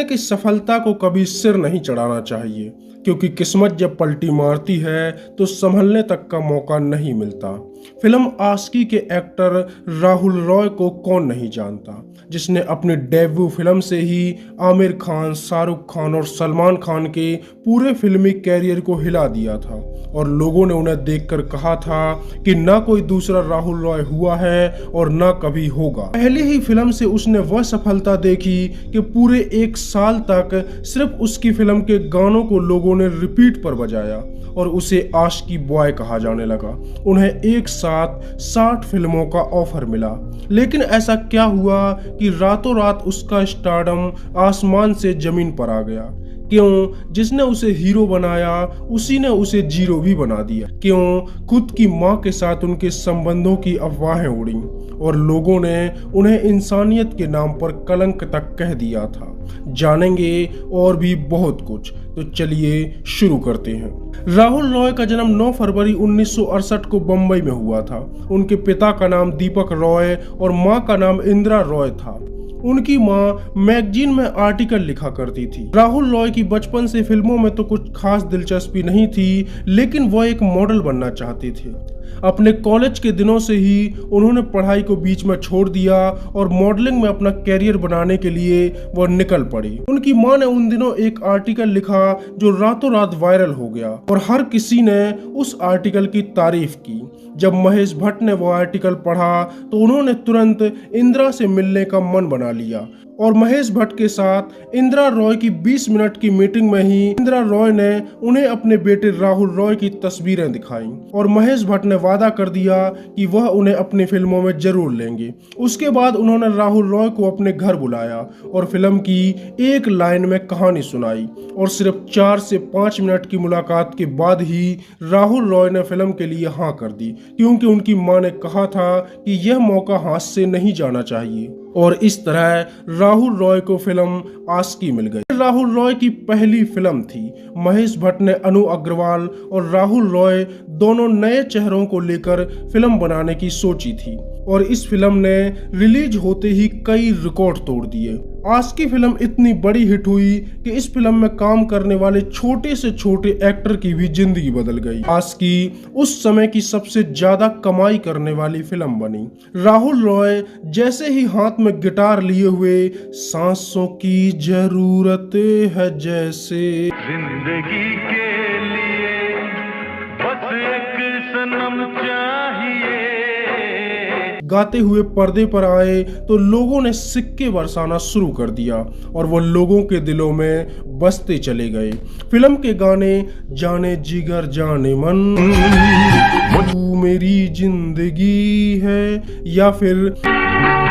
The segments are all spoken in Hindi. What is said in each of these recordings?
हैं कि सफलता को कभी सिर नहीं चढ़ाना चाहिए, क्योंकि किस्मत जब पलटी मारती है तो संभलने तक का मौका नहीं मिलता। फिल्म आशिकी के एक्टर राहुल रॉय को कौन नहीं जानता, जिसने अपनी डेब्यू फिल्म से ही आमिर खान, शाहरुख खान और सलमान खान के पूरे फिल्मी कैरियर को हिला दिया था और लोगों ने उन्हें देखकर कहा था कि ना कोई दूसरा राहुल रॉय हुआ है और ना कभी होगा। पहली ही फिल्म से उसने वह सफलता देखी कि पूरे 1 साल तक सिर्फ उसकी फिल्म के गानों को लोगों ने रिपीट पर बजाया और उसे आशिकी बॉय कहा जाने लगा। उन्हें एक साथ 60 फिल्मों का ऑफर मिला, लेकिन ऐसा क्या हुआ कि रातों रात उसका स्टारडम आसमान से जमीन पर आ गया। क्यों? जिसने उसे हीरो बनाया उसी ने उसे जीरो भी बना दिया। क्यों? खुद की मां के साथ उनके संबंधों की अफवाहें उड़ी और लोगों ने उन्हें इंसानियत के नाम पर कलंक तक कह दिया था। जानेंगे और भी बहुत कुछ, तो चलिए शुरू करते हैं। राहुल रॉय का जन्म 9 फरवरी 1968 को बंबई में हुआ था। उनके पिता का नाम दीपक रॉय और मां का नाम इंदिरा रॉय था। उनकी मां मैगजीन में आर्टिकल लिखा करती थी। राहुल रॉय की बचपन से फिल्मों में तो कुछ खास दिलचस्पी नहीं थी, लेकिन वह एक मॉडल बनना चाहते थे। अपने कॉलेज के दिनों से ही उन्होंने पढ़ाई को बीच में छोड़ दिया और मॉडलिंग में अपना कैरियर बनाने के लिए वह निकल पड़ी। उनकी मां ने उन दिनों एक आर्टिकल लिखा जो रातों रात वायरल हो गया और हर किसी ने उस आर्टिकल की तारीफ की। जब महेश भट्ट ने वो आर्टिकल पढ़ा तो उन्होंने तुरंत इंदिरा से मिलने का मन बना लिया और महेश भट्ट के साथ इंदिरा रॉय की 20 मिनट की मीटिंग में ही इंदिरा रॉय ने उन्हें अपने बेटे राहुल रॉय की तस्वीरें दिखाई और महेश भट्ट ने वादा कर दिया कि वह उन्हें अपनी फिल्मों में जरूर लेंगे। उसके बाद उन्होंने राहुल रॉय को अपने घर बुलाया और फिल्म की एक लाइन में कहानी सुनाई और सिर्फ 4 से 5 मिनट की मुलाकात के बाद ही राहुल रॉय ने फिल्म के लिए हाँ कर दी, क्योंकि उनकी मां ने कहा था कि यह मौका हाथ से नहीं जाना चाहिए। और इस तरह राहुल रॉय को फिल्म आशिकी मिल गई। राहुल रॉय की पहली फिल्म थी। महेश भट्ट ने अनु अग्रवाल और राहुल रॉय दोनों नए चेहरों को लेकर फिल्म बनाने की सोची थी और इस फिल्म ने रिलीज होते ही कई रिकॉर्ड तोड़ दिए। आशिकी फिल्म इतनी बड़ी हिट हुई कि इस फिल्म में काम करने वाले छोटे से छोटे एक्टर की भी जिंदगी बदल गई। आशिकी उस समय की सबसे ज्यादा कमाई करने वाली फिल्म बनी। राहुल रॉय जैसे ही हाथ में गिटार लिए हुए सांसों की जरूरत है जैसे जिंदगी के लिए बस एक सनम चाहिए गाते हुए पर्दे पर आए तो लोगों ने सिक्के बरसाना शुरू कर दिया और वो लोगों के दिलों में बसते चले गए। फिल्म के गाने जाने जिगर जाने मन, तू मेरी जिंदगी है या फिर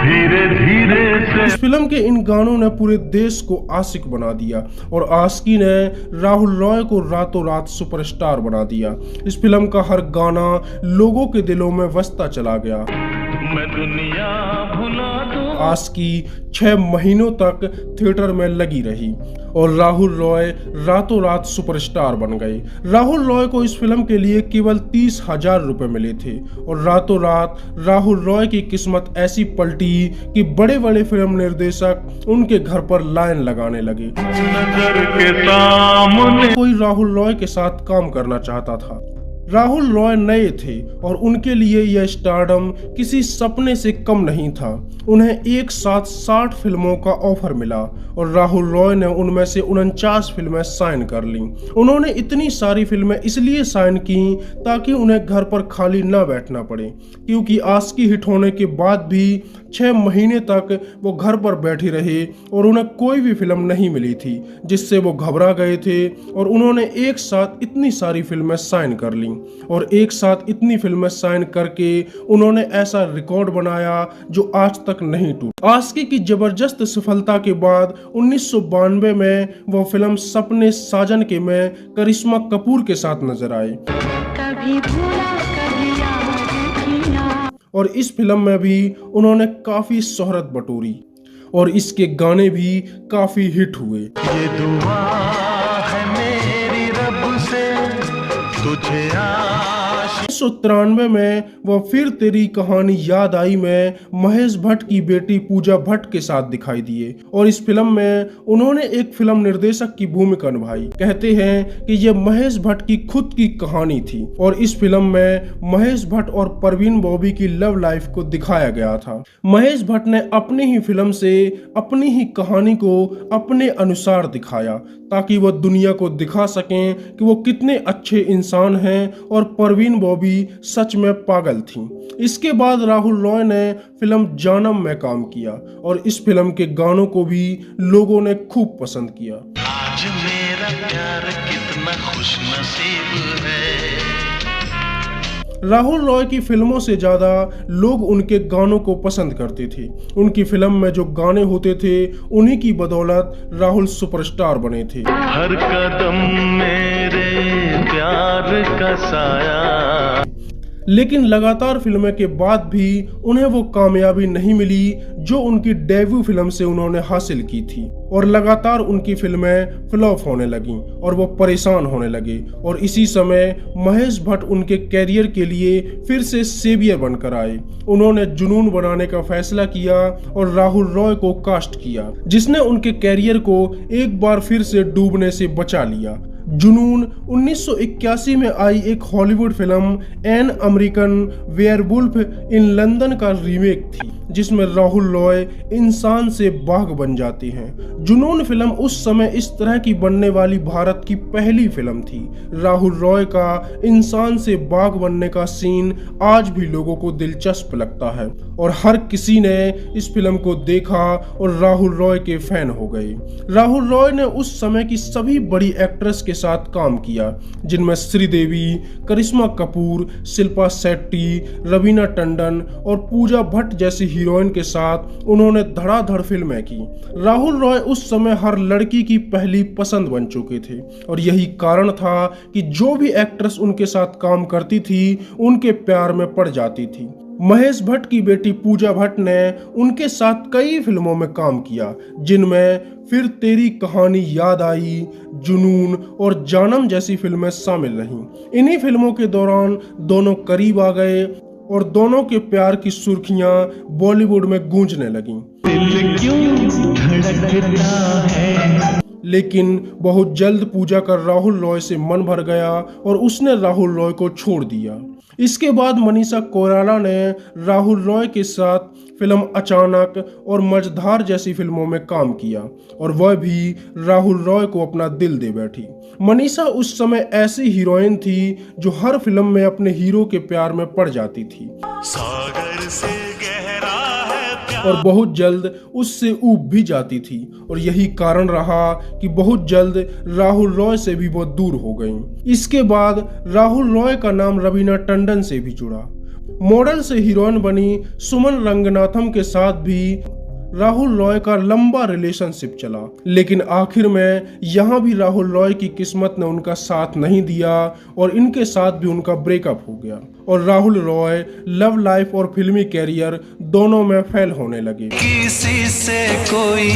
धीरे धीरे इस फिल्म के इन गानों ने पूरे देश को आशिक बना दिया और आशिकी ने राहुल रॉय को रातों रात सुपरस्टार बना दिया। इस फिल्म का हर गाना लोगों के दिलों में बसता चला गया। मैं दुनिया भुला दूं। आशिकी 6 महीनों तक थिएटर में लगी रही और राहुल रॉय रातों रात सुपरस्टार बन गए। राहुल रॉय को इस फिल्म के लिए केवल 30,000 रुपए मिले थे और रातों रात राहुल रॉय की किस्मत ऐसी पलटी कि बड़े बड़े फिल्म निर्देशक उनके घर पर लाइन लगाने लगे। नजर के सामने कोई राहुल रॉय के साथ काम करना चाहता था। राहुल रॉय नए थे और उनके लिए यह स्टारडम किसी सपने से कम नहीं था। उन्हें एक साथ 60 फिल्मों का ऑफर मिला और राहुल रॉय ने उनमें से 49 फिल्में साइन कर लीं। उन्होंने इतनी सारी फिल्में इसलिए साइन की ताकि उन्हें घर पर खाली न बैठना पड़े, क्योंकि आशिकी हिट होने के बाद भी 6 महीने तक वो घर पर बैठे रहे और उन्हें कोई भी फिल्म नहीं मिली थी, जिससे वो घबरा गए थे और उन्होंने एक साथ इतनी सारी फिल्में साइन कर लीं और एक साथ इतनी फिल्में साइन करके उन्होंने ऐसा रिकॉर्ड बनाया जो आज तक नहीं टूटा। आशिकी की जबरदस्त सफलता के बाद 1992 में वो फिल्म सपने साजन के में करिश्मा कपूर के साथ नजर आए। कभी भूला कभी याद किया। और इस फिल्म में भी उन्होंने काफी शोहरत बटोरी और इसके गाने भी काफी हिट हुए। ये दुआ है मेरी रब से तुझे 1993 में वह फिर तेरी कहानी याद आई में महेश भट्ट की बेटी पूजा भट्ट के साथ दिखाई दिए और इस फिल्म में उन्होंने एक फिल्म निर्देशक की भूमिका निभाई। कहते हैं कि यह महेश भट्ट की खुद की कहानी थी और इस फिल्म में महेश भट्ट और परवीन बॉबी की लव लाइफ को दिखाया गया था। महेश भट्ट ने अपनी ही फिल्म से अपनी ही कहानी को अपने अनुसार दिखाया ताकि वह दुनिया को दिखा सकें कि वो कितने अच्छे इंसान हैं और परवीन बॉबी सच में पागल थी। इसके बाद राहुल रॉय ने फिल्म जानम में काम किया और इस फिल्म के गानों को भी लोगों ने खूब पसंद किया। आज मेरा प्यार कितना खुशनसीब है। राहुल रॉय की फिल्मों से ज्यादा लोग उनके गानों को पसंद करते थे। उनकी फिल्म में जो गाने होते थे उन्हीं की बदौलत राहुल सुपरस्टार बने थे। हर कदम मेरे प्यार का साया। लेकिन लगातार फिल्में के बाद भी उन्हें वो कामयाबी नहीं मिली जो उनकी डेब्यू फिल्म से उन्होंने हासिल की थी और लगातार उनकी फिल्में फ्लॉप होने लगीं और वो परेशान होने लगे और इसी समय महेश भट्ट उनके कैरियर के लिए फिर से सेवियर बनकर आए। उन्होंने जुनून बनाने का फैसला किया और राहुल रॉय को कास्ट किया जिसने उनके कैरियर को एक बार फिर से डूबने से बचा लिया। जुनून 1981 में आई एक Hollywood film an American werewolf in London का रीमेक थी जिसमें राहुल रॉय इंसान से बाघ बन जाते हैं। जुनून फिल्म उस समय इस तरह की बनने वाली भारत की पहली फिल्म थी। राहुल रॉय का इंसान से बाघ बनने का सीन आज भी लोगों को दिलचस्प लगता है और हर किसी ने इस फिल्म को देखा और राहुल रॉय के फैन हो गए। राहुल रॉय ने उस समय की सभी बड़ी एक्ट्रेस के साथ काम किया जिनमें श्रीदेवी, करिश्मा कपूर, शिल्पा शेट्टी, रवीना टंडन और पूजा भट्ट जैसी हीरोइन के साथ उन्होंने धड़ाधड़ फिल्में की। राहुल रॉय उस समय हर लड़की की पहली पसंद बन चुके थे और यही कारण था कि जो भी एक्ट्रेस उनके साथ काम करती थी उनके प्यार में पड़ जाती थी। महेश भट्ट की बेटी पूजा भट्ट ने उनके साथ कई फिल्मों में काम किया जिनमें फिर तेरी कहानी याद आई, जुनून और जानम जैसी फिल्में शामिल रहीं। इन्हीं फिल्मों के दौरान दोनों करीब आ गए और दोनों के प्यार की सुर्खियां बॉलीवुड में गूंजने लगीं। दिल क्यों धड़कता है। लेकिन बहुत जल्द पूजा का राहुल रॉय से मन भर गया और उसने राहुल रॉय को छोड़ दिया। इसके बाद मनीषा कोइराला ने राहुल रॉय के साथ फिल्म अचानक और मझधार जैसी फिल्मों में काम किया और वह भी राहुल रॉय को अपना दिल दे बैठी। मनीषा उस समय ऐसी हीरोइन थी जो हर फिल्म में अपने हीरो के प्यार में पड़ जाती थी सागर से गहरा है प्यार। और बहुत जल्द उससे ऊब भी जाती थी और यही कारण रहा कि बहुत जल्द राहुल रॉय से भी वो दूर हो गईं। इसके बाद राहुल रॉय का नाम रवीना टंडन से भी जुड़ा। मॉडल से हीरोइन बनी सुमन रंगनाथम के साथ भी राहुल रॉय का लंबा रिलेशनशिप चला, लेकिन आखिर में यहाँ भी राहुल रॉय की किस्मत ने उनका साथ नहीं दिया और इनके साथ भी उनका ब्रेकअप हो गया और राहुल रॉय लव लाइफ और फिल्मी कैरियर दोनों में फेल होने लगे। किसी से कोई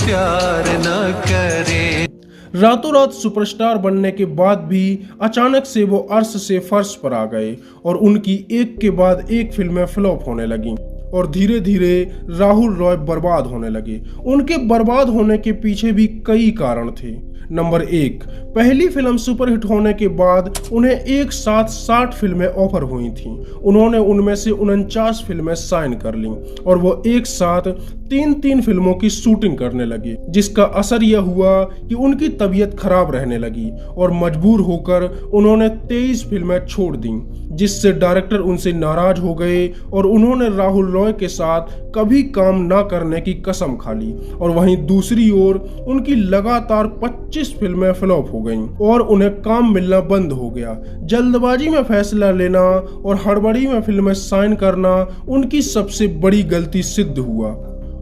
प्यार न करे। रातों रात सुपरस्टार बनने के बाद भी अचानक से वो अर्श से फर्श पर आ गए और उनकी एक के बाद एक फिल्में फ्लॉप होने लगीं और धीरे धीरे राहुल रॉय बर्बाद होने लगे। उनके बर्बाद होने के पीछे भी कई कारण थे। नंबर 1, पहली फिल्म सुपरहिट होने के बाद उन्हें एक साथ 60 फिल्में ऑफर हुई थीं। उन्होंने उनमें से 49 फिल्में साइन कर लीं और वो एक साथ 3 फिल्मों की शूटिंग करने लगे, जिसका असर यह हुआ कि उनकी तबीयत खराब रहने लगी और मजबूर होकर उन्होंने 23 फिल्में छोड़ दी, जिससे डायरेक्टर उनसे नाराज हो गए और उन्होंने राहुल रॉय के साथ कभी काम ना करने की कसम खा ली। और वहीं दूसरी ओर उनकी लगातार 25 फिल्में फ्लॉप हो गईं और उन्हें काम मिलना बंद हो गया। जल्दबाजी में फैसला लेना और हड़बड़ी में फिल्में साइन करना उनकी सबसे बड़ी गलती सिद्ध हुआ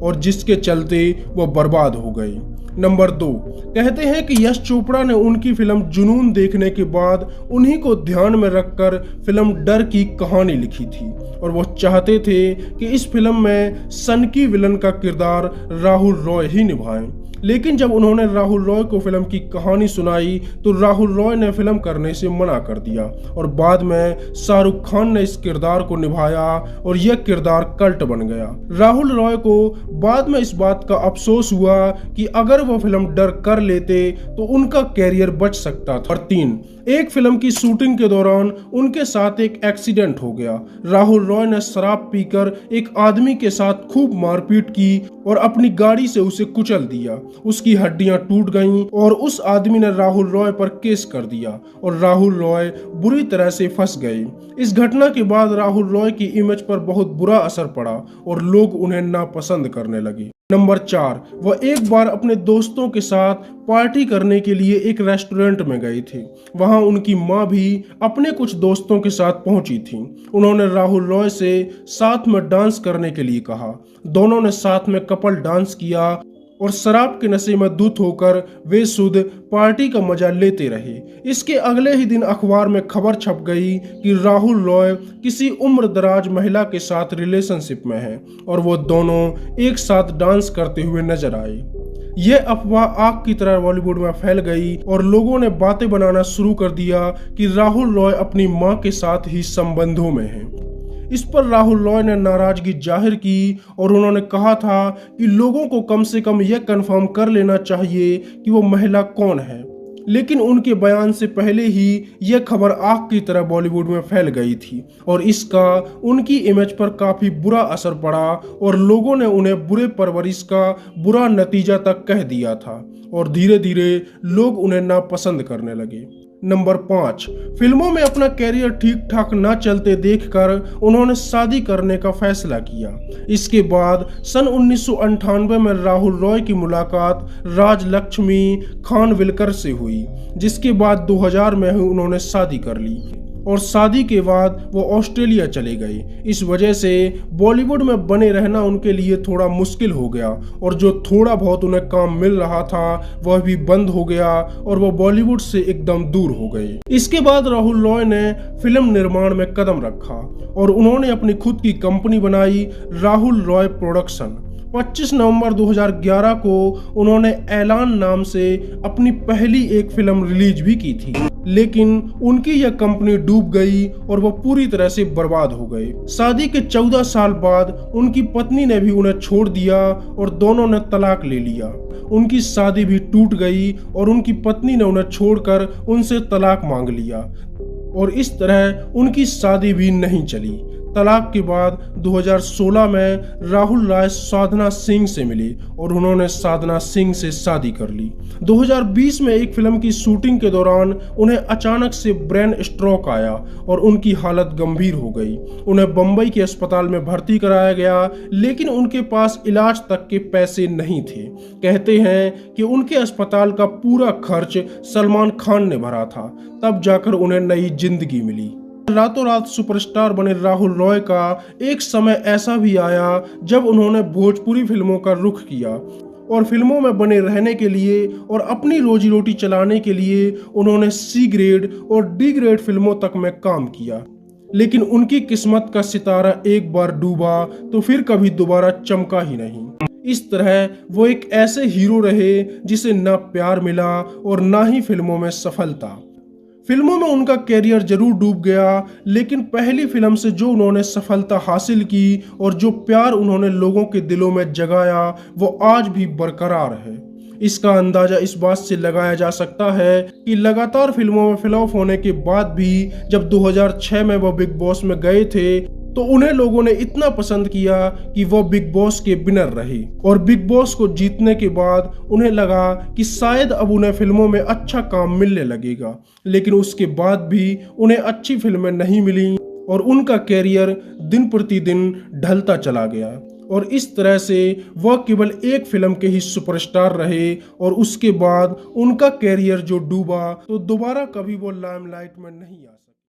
और जिसके चलते वो बर्बाद हो गए। नंबर 2, कहते हैं कि यश चोपड़ा ने उनकी फिल्म जुनून देखने के बाद उन्हीं को ध्यान में रखकर फिल्म डर की कहानी लिखी थी और वो चाहते थे कि इस फिल्म में सनकी विलन का किरदार राहुल रॉय ही निभाएं। लेकिन जब उन्होंने राहुल रॉय को फिल्म की कहानी सुनाई तो राहुल रॉय ने फिल्म करने से मना कर दिया और बाद में शाहरुख खान ने इस किरदार को निभाया और यह किरदार कल्ट बन गया। राहुल रॉय को बाद में इस बात का अफसोस हुआ कि अगर वो फिल्म डर कर लेते तो उनका कैरियर बच सकता था। और 3, एक फिल्म की शूटिंग के दौरान उनके साथ एक एक्सीडेंट हो गया। राहुल रॉय ने शराब पीकर एक आदमी के साथ खूब मारपीट की और अपनी गाड़ी से उसे कुचल दिया। उसकी हड्डियां टूट गईं और उस आदमी ने राहुल रॉय पर केस कर दिया और राहुल रॉय बुरी तरह से फंस गए। इस घटना के बाद राहुल रॉय की इमेज पर बहुत बुरा असर पड़ा और लोग उन्हें नापसंद करने लगे। नंबर 4, वह एक बार अपने दोस्तों के साथ पार्टी करने के लिए एक रेस्टोरेंट में गए थे। वहां उनकी मां भी अपने कुछ दोस्तों के साथ पहुंची थी। उन्होंने राहुल रॉय से साथ में डांस करने के लिए कहा। दोनों ने साथ में कपल डांस किया और शराब के नशे में धुत होकर वे शुद्ध पार्टी का मजा लेते रहे। इसके अगले ही दिन अखबार में खबर छप गई कि राहुल रॉय किसी उम्र दराज महिला के साथ रिलेशनशिप में हैं और वो दोनों एक साथ डांस करते हुए नजर आए। यह अफवाह आग की तरह बॉलीवुड में फैल गई और लोगों ने बातें बनाना शुरू कर दिया कि राहुल रॉय अपनी मां के साथ ही संबंधों में हैं। इस पर राहुल रॉय ने नाराजगी जाहिर की और उन्होंने कहा था कि लोगों को कम से कम यह कंफर्म कर लेना चाहिए कि वो महिला कौन है। लेकिन उनके बयान से पहले ही यह खबर आग की तरह बॉलीवुड में फैल गई थी और इसका उनकी इमेज पर काफी बुरा असर पड़ा और लोगों ने उन्हें बुरे परवरिश का बुरा नतीजा तक कह दिया था और धीरे धीरे लोग उन्हें नापसंद करने लगे। नंबर 5, फिल्मों में अपना कैरियर ठीक ठाक ना चलते देखकर उन्होंने शादी करने का फैसला किया। इसके बाद सन 1998 में राहुल रॉय की मुलाकात राजलक्ष्मी खानविलकर से हुई, जिसके बाद 2000 में ही उन्होंने शादी कर ली और शादी के बाद वो ऑस्ट्रेलिया चले गए। इस वजह से बॉलीवुड में बने रहना उनके लिए थोड़ा मुश्किल हो गया और जो थोड़ा बहुत उन्हें काम मिल रहा था वह भी बंद हो गया और वो बॉलीवुड से एकदम दूर हो गए। इसके बाद राहुल रॉय ने फिल्म निर्माण में कदम रखा और उन्होंने अपनी खुद की कंपनी बनाई, राहुल रॉय प्रोडक्शन। 25 नवंबर 2011 को उन्होंने ऐलान नाम से अपनी पहली एक फिल्म रिलीज भी की थी, लेकिन उनकी यह कंपनी डूब गई और वह पूरी तरह से बर्बाद हो गए। शादी के 14 साल बाद उनकी पत्नी ने भी उन्हें छोड़ दिया और दोनों ने तलाक ले लिया। उनकी शादी भी टूट गई और उनकी पत्नी ने उन्हें छोड़कर उनसे तलाक मांग लिया और इस तरह उनकी शादी भी नहीं चली। तलाक के बाद 2016 में राहुल रॉय साधना सिंह से मिले और उन्होंने साधना सिंह से शादी कर ली। 2020 में एक फिल्म की शूटिंग के दौरान उन्हें अचानक से ब्रेन स्ट्रोक आया और उनकी हालत गंभीर हो गई। उन्हें बम्बई के अस्पताल में भर्ती कराया गया, लेकिन उनके पास इलाज तक के पैसे नहीं थे। कहते हैं कि उनके अस्पताल का पूरा खर्च सलमान खान ने भरा था, तब जाकर उन्हें नई जिंदगी मिली। रातों रात सुपरस्टार बने राहुल रॉय का एक समय ऐसा भी आया जब उन्होंने भोजपुरी फिल्मों का रुख किया और फिल्मों में बने रहने के लिए और अपनी रोजी रोटी चलाने के लिए उन्होंने सी ग्रेड और डी ग्रेड फिल्मों तक में काम किया। लेकिन उनकी किस्मत का सितारा एक बार डूबा तो फिर कभी दोबारा चमका ही नहीं। इस तरह वो एक ऐसे हीरो रहे जिसे ना प्यार मिला और ना ही फिल्मों में सफलता। फिल्मों में उनका कैरियर जरूर डूब गया, लेकिन पहली फिल्म से जो उन्होंने सफलता हासिल की और जो प्यार उन्होंने लोगों के दिलों में जगाया वो आज भी बरकरार है। इसका अंदाजा इस बात से लगाया जा सकता है कि लगातार फिल्मों में फ्लॉप होने के बाद भी जब 2006 में वो बिग बॉस में गए थे तो उन्हें लोगों ने इतना पसंद किया कि वो बिग बॉस के विनर रहे और बिग बॉस को जीतने के बाद उन्हें लगा कि शायद अब उन्हें फिल्मों में अच्छा काम मिलने लगेगा, लेकिन उसके बाद भी उन्हें अच्छी फिल्में नहीं मिली और उनका कैरियर दिन प्रतिदिन ढलता चला गया और इस तरह से वह केवल एक फिल्म के ही सुपरस्टार रहे और उसके बाद उनका कैरियर जो डूबा तो दोबारा कभी वो लाइमलाइट में नहीं आ सके।